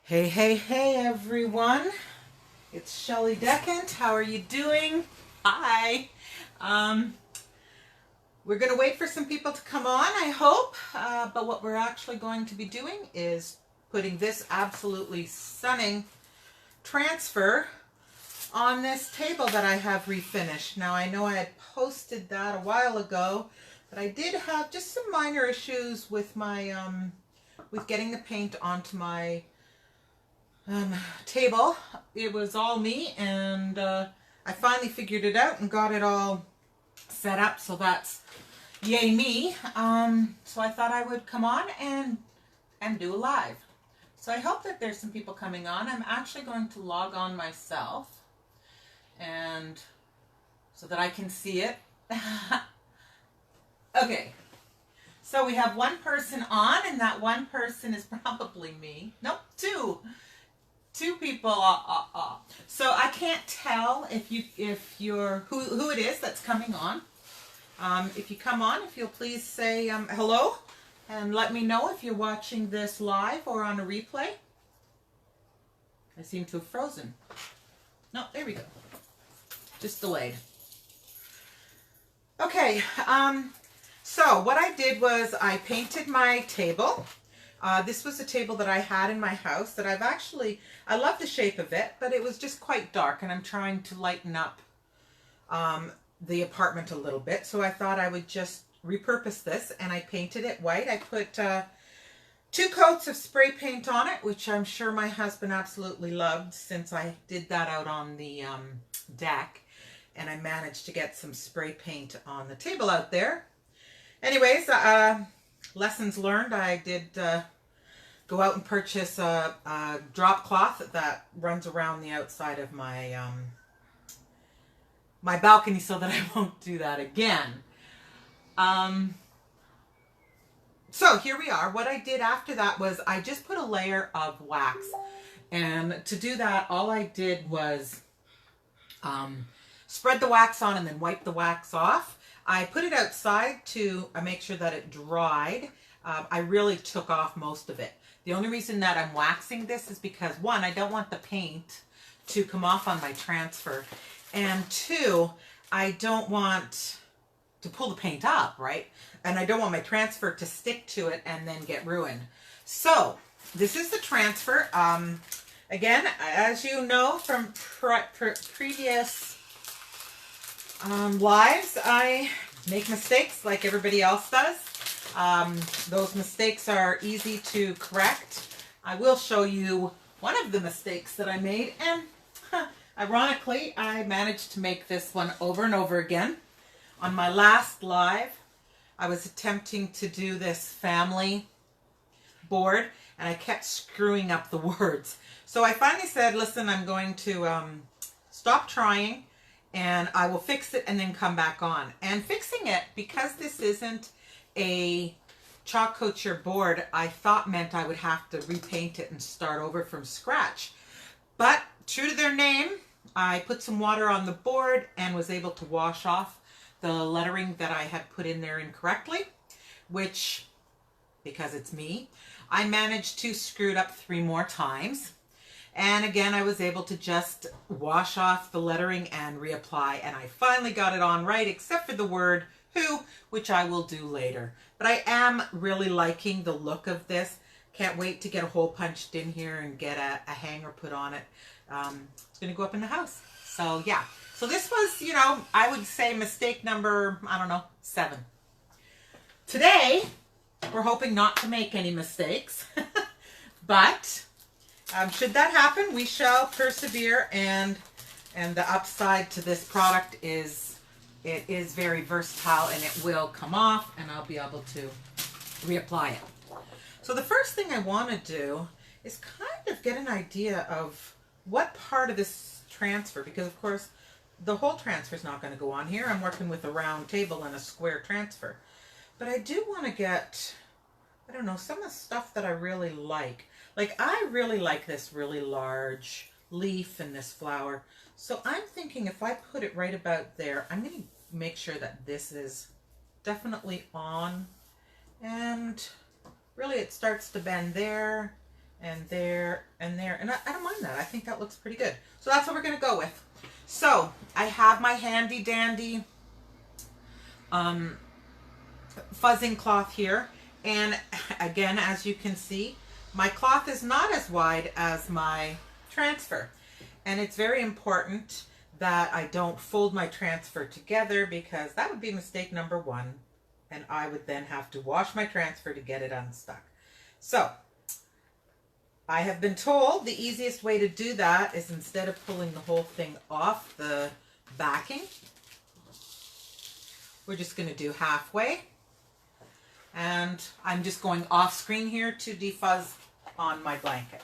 Hey, hey, hey, everyone. It's Shelly Decant. How are you doing? Hi. Um, we're going to wait for some people to come on, I hope. But what we're actually going to be doing is putting this absolutely stunning transfer on this table that I have refinished. Now, I know I had posted that a while ago, but I did have just some minor issues with my, with getting the paint onto my table. It was all me, and I finally figured it out and got it all set up, so that's yay me. So I thought I would come on and do a live. So I hope that there's some people coming on. I'm actually going to log on myself, and so that I can see it. Okay, so we have one person on, and that one person is probably me. Nope, two people. So I can't tell if you're who it is that's coming on. If you come on, if you'll please say hello and let me know if you're watching this live or on a replay. I seem to have frozen. No, there we go. Just delayed. Okay, so what I did was I painted my table. This was a table that I had in my house that I love the shape of it, but it was just quite dark, and I'm trying to lighten up the apartment a little bit. So I thought I would just repurpose this, and I painted it white. I put 2 coats of spray paint on it, which I'm sure my husband absolutely loved, since I did that out on the deck, and I managed to get some spray paint on the table out there. Anyways, lessons learned. I did go out and purchase a drop cloth that runs around the outside of my my balcony, so that I won't do that again. So here we are. What I did after that was I just put a layer of wax, and to do that, all I did was spread the wax on and then wipe the wax off. I put it outside to make sure that it dried. I really took off most of it. The only reason that I'm waxing this is because, 1, I don't want the paint to come off on my transfer, and 2, I don't want to pull the paint up, right? And I don't want my transfer to stick to it and then get ruined. So this is the transfer. Again, as you know from previous lives, I make mistakes like everybody else does. Those mistakes are easy to correct. I will show you one of the mistakes that I made, and ironically, I managed to make this one over and over again. On my last live, I was attempting to do this family board, and I kept screwing up the words. So I finally said, listen, I'm going to stop trying, and I will fix it and then come back on. And fixing it, because this isn't a chalk couture board, I thought meant I would have to repaint it and start over from scratch. But true to their name, I put some water on the board and was able to wash off the lettering that I had put in there incorrectly, which, because it's me, I managed to screw it up 3 more times. And again, I was able to just wash off the lettering and reapply, and I finally got it on right, except for the word who, which I will do later. But I am really liking the look of this. Can't wait to get a hole punched in here and get a hanger put on it. It's going to go up in the house. So yeah. So this was, you know, I would say mistake number, I don't know, 7. Today, we're hoping not to make any mistakes. But should that happen, we shall persevere, and the upside to this product is it is very versatile, and it will come off, and I'll be able to reapply it. So the first thing I want to do is kind of get an idea of what part of this transfer, because of course the whole transfer is not going to go on here. I'm working with a round table and a square transfer. But I do want to get, I don't know, some of the stuff that I really like. Like, I really like this really large leaf and this flower. So I'm thinking if I put it right about there, I'm going to make sure that this is definitely on. And really it starts to bend there, and there, and there. And I don't mind that. I think that looks pretty good. So that's what we're going to go with. So I have my handy dandy fuzzing cloth here. And again, as you can see, my cloth is not as wide as my transfer. And it's very important that I don't fold my transfer together, because that would be mistake number one. And I would then have to wash my transfer to get it unstuck. So I have been told the easiest way to do that is, instead of pulling the whole thing off the backing, we're just going to do halfway. And I'm just going off screen here to defuzz on my blanket.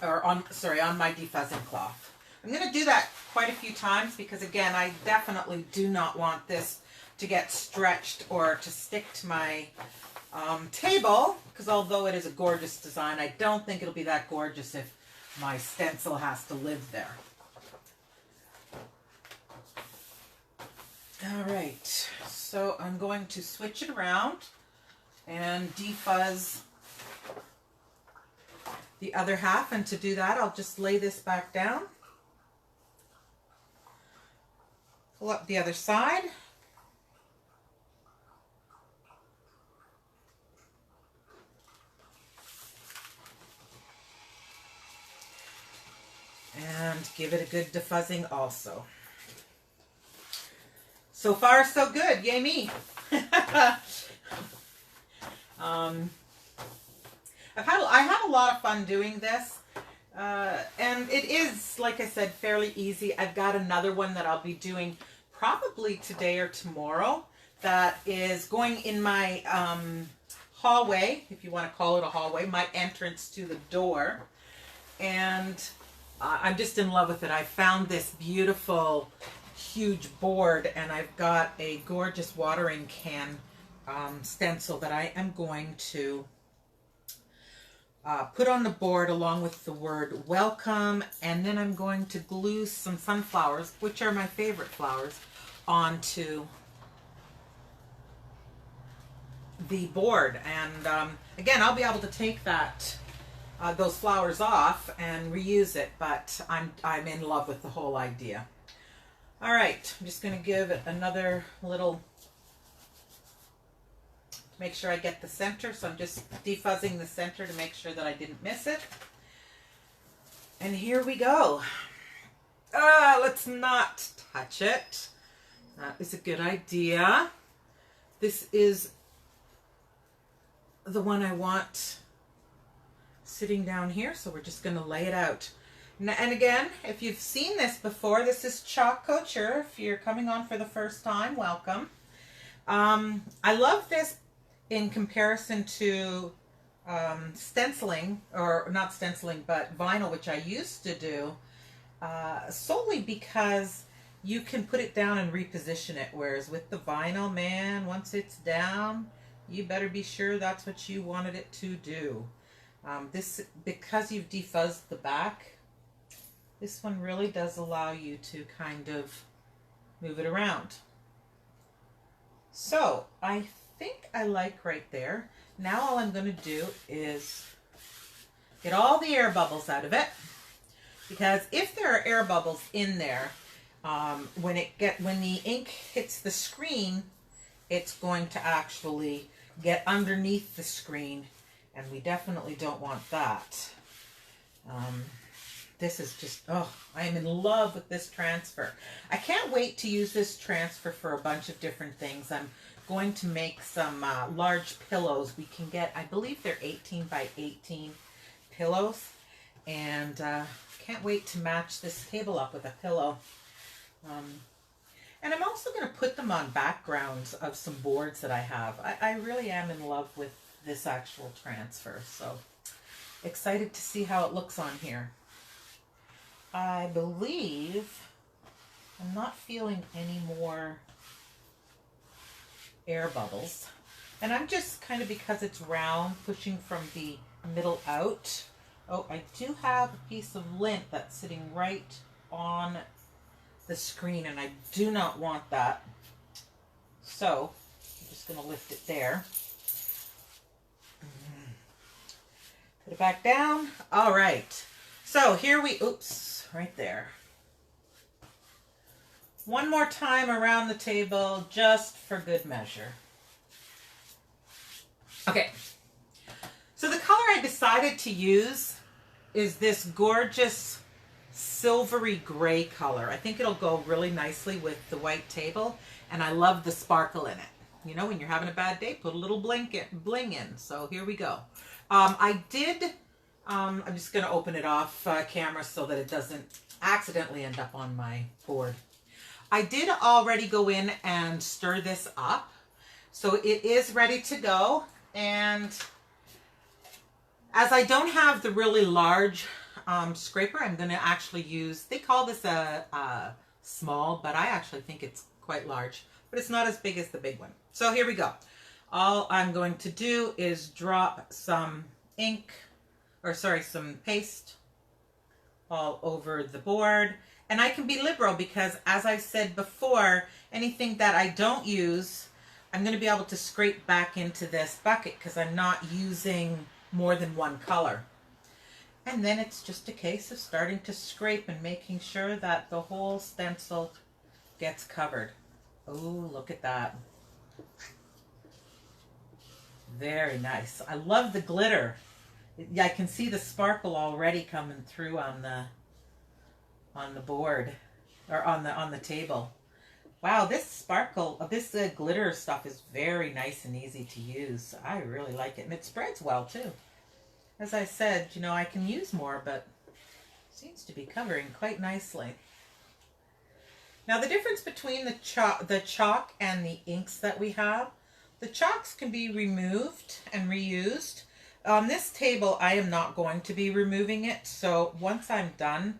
Or on my defuzzing cloth. I'm going to do that quite a few times, because again, I definitely do not want this to get stretched or to stick to my table, because although it is a gorgeous design, I don't think it'll be that gorgeous if my stencil has to live there. All right, so I'm going to switch it around and defuzz the other half, and to do that, I'll just lay this back down, pull up the other side, and give it a good defuzzing also. So far, so good. Yay me. I had a lot of fun doing this. And it is, like I said, fairly easy. I've got another one that I'll be doing probably today or tomorrow that is going in my hallway, if you want to call it a hallway, my entrance to the door. And I'm just in love with it. I found this beautiful huge board, and I've got a gorgeous watering can stencil that I am going to put on the board along with the word welcome, and then I'm going to glue some sunflowers, which are my favorite flowers, onto the board. And again, I'll be able to take that those flowers off and reuse it, but I'm in love with the whole idea. All right, I'm just going to give it another little, make sure I get the center. So I'm just defuzzing the center to make sure that I didn't miss it. And here we go. Let's not touch it. That is a good idea. This is the one I want sitting down here, so we're just going to lay it out. And again, if you've seen this before, this is Chalk Couture. If you're coming on for the first time, welcome. I love this in comparison to stenciling, or not stenciling, but vinyl, which I used to do, solely because you can put it down and reposition it, whereas with the vinyl, man, once it's down, you better be sure that's what you wanted it to do. This, because you've defuzzed the back, this one really does allow you to kind of move it around. So I think I like right there. Now all I'm going to do is get all the air bubbles out of it, because if there are air bubbles in there, when the ink hits the screen, it's going to actually get underneath the screen, and we definitely don't want that. This is just, oh, I am in love with this transfer. I can't wait to use this transfer for a bunch of different things. I'm going to make some large pillows. We can get, I believe they're 18 by 18 pillows. And can't wait to match this table up with a pillow. And I'm also going to put them on backgrounds of some boards that I have. I really am in love with this actual transfer. So excited to see how it looks on here. I believe I'm not feeling any more air bubbles. And I'm just kind of, because it's round, pushing from the middle out. Oh, I do have a piece of lint that's sitting right on the screen, and I do not want that. So I'm just going to lift it there. Put it back down. All right. So here we, oops, right there. One more time around the table, just for good measure. Okay. So the color I decided to use is this gorgeous silvery gray color. I think it'll go really nicely with the white table, and I love the sparkle in it. You know, when you're having a bad day, put a little bling in. So here we go. I'm just going to open it off camera so that it doesn't accidentally end up on my board. I did already go in and stir this up, so it is ready to go. And as I don't have the really large scraper, I'm going to actually use, they call this a small, but I actually think it's quite large, but it's not as big as the big one. So here we go. All I'm going to do is drop some some paste all over the board. And I can be liberal because, as I've said before, anything that I don't use, I'm going to be able to scrape back into this bucket because I'm not using more than one color. And then it's just a case of starting to scrape and making sure that the whole stencil gets covered. Oh, look at that. Very nice. I love the glitter. Yeah, I can see the sparkle already coming through on the board, or on the table. Wow, this glitter stuff is very nice and easy to use. I really like it, and it spreads well too. As I said, you know, I can use more, but it seems to be covering quite nicely. Now the difference between the chalk and the inks that we have, the chalks can be removed and reused. On this table, I am not going to be removing it, so once I'm done,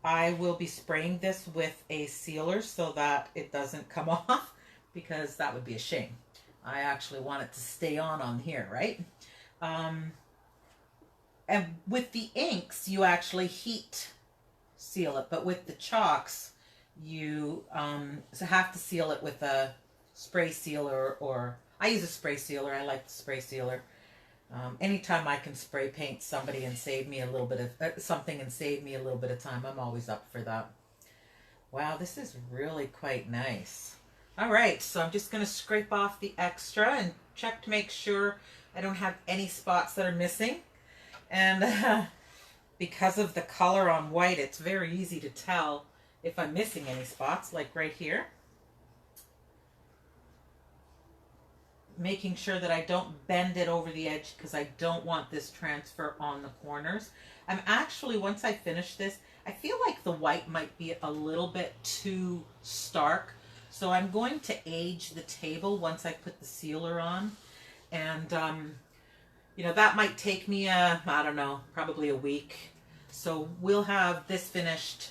I will be spraying this with a sealer so that it doesn't come off, because that would be a shame. I actually want it to stay on here, right? And with the inks, you actually heat seal it, but with the chalks, you have to seal it with a spray sealer, or I use a spray sealer. I like the spray sealer. Anytime I can spray paint somebody and save me a little bit of something and save me a little bit of time, I'm always up for that. Wow, this is really quite nice. All right, so I'm just going to scrape off the extra and check to make sure I don't have any spots that are missing. And because of the color on white, it's very easy to tell if I'm missing any spots, like right here. Making sure that I don't bend it over the edge because I don't want this transfer on the corners. I'm actually, once I finish this, I feel like the white might be a little bit too stark. So I'm going to age the table once I put the sealer on. And, you know, that might take me, I don't know, probably a week. So we'll have this finished,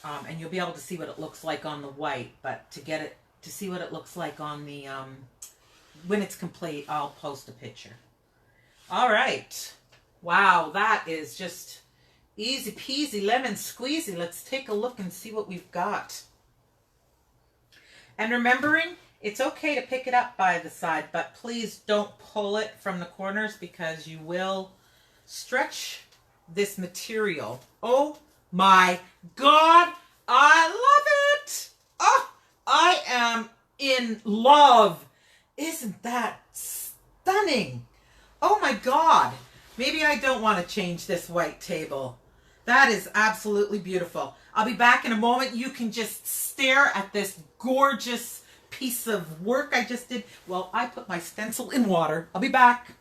and you'll be able to see what it looks like on the white. But to see what it looks like on the, when it's complete, I'll post a picture. All right. Wow, that is just easy peasy lemon squeezy. Let's take a look and see what we've got. And remembering, it's okay to pick it up by the side, but please don't pull it from the corners because you will stretch this material. Oh my God, I love it. Oh, I am in love. Isn't that stunning? Oh my God. Maybe I don't want to change this white table. That is absolutely beautiful. I'll be back in a moment. You can just stare at this gorgeous piece of work I just did. Well, I put my stencil in water. I'll be back.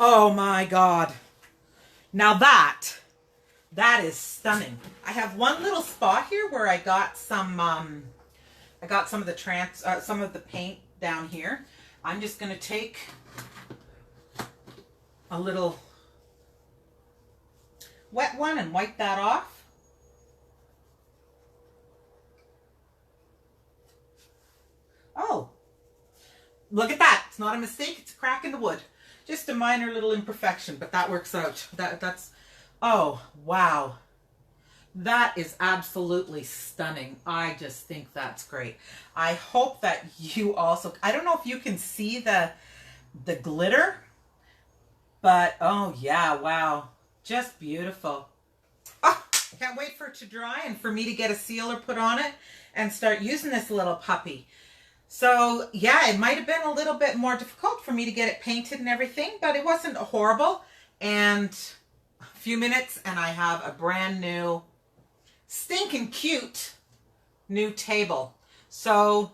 Oh my God. Now that is stunning. I have one little spot here where I got some of the paint down here. I'm just going to take a little wet one and wipe that off. Oh, look at that. It's not a mistake. It's a crack in the wood. Just a minor little imperfection, but that works out. That's, oh, wow. That is absolutely stunning. I just think that's great. I hope that you also, I don't know if you can see the glitter, but oh yeah, wow. Just beautiful. Oh, can't wait for it to dry and for me to get a sealer put on it and start using this little puppy. So yeah, it might have been a little bit more difficult for me to get it painted and everything, but it wasn't horrible. And a few minutes and I have a brand new, stinking cute new table. So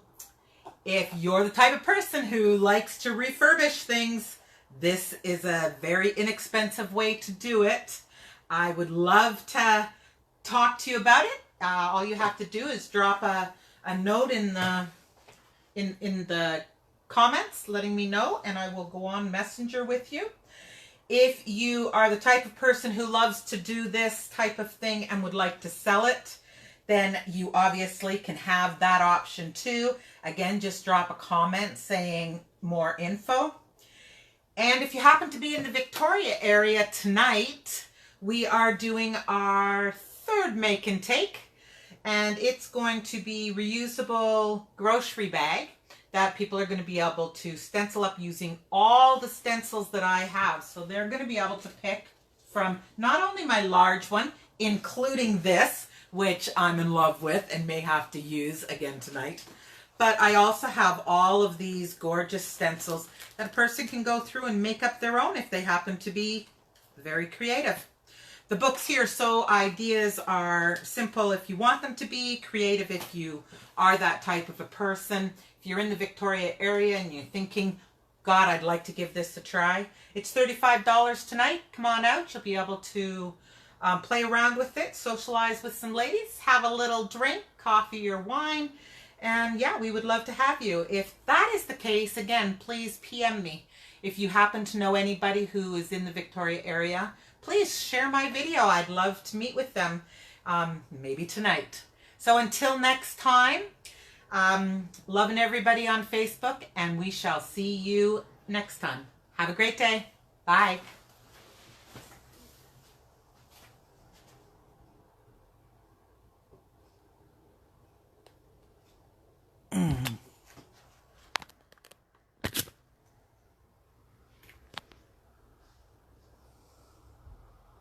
if you're the type of person who likes to refurbish things, this is a very inexpensive way to do it. I would love to talk to you about it. All you have to do is drop a note in the comments letting me know, and I will go on Messenger with you. If you are the type of person who loves to do this type of thing and would like to sell it, then you obviously can have that option too. Again, just drop a comment saying more info. And if you happen to be in the Victoria area tonight, we are doing our third make and take, and it's going to be reusable grocery bag that people are going to be able to stencil up using all the stencils that I have. So they're going to be able to pick from not only my large one, including this, which I'm in love with and may have to use again tonight, but I also have all of these gorgeous stencils that a person can go through and make up their own if they happen to be very creative. The books here, so ideas are simple if you want them to be, creative if you are that type of a person. If you're in the Victoria area and you're thinking, God, I'd like to give this a try, it's $35 tonight. Come on out. You'll be able to play around with it, socialize with some ladies, have a little drink, coffee or wine, and yeah, we would love to have you. If that is the case, again, please PM me. If you happen to know anybody who is in the Victoria area, please share my video. I'd love to meet with them, maybe tonight. So until next time, loving everybody on Facebook, and we shall see you next time. Have a great day. Bye.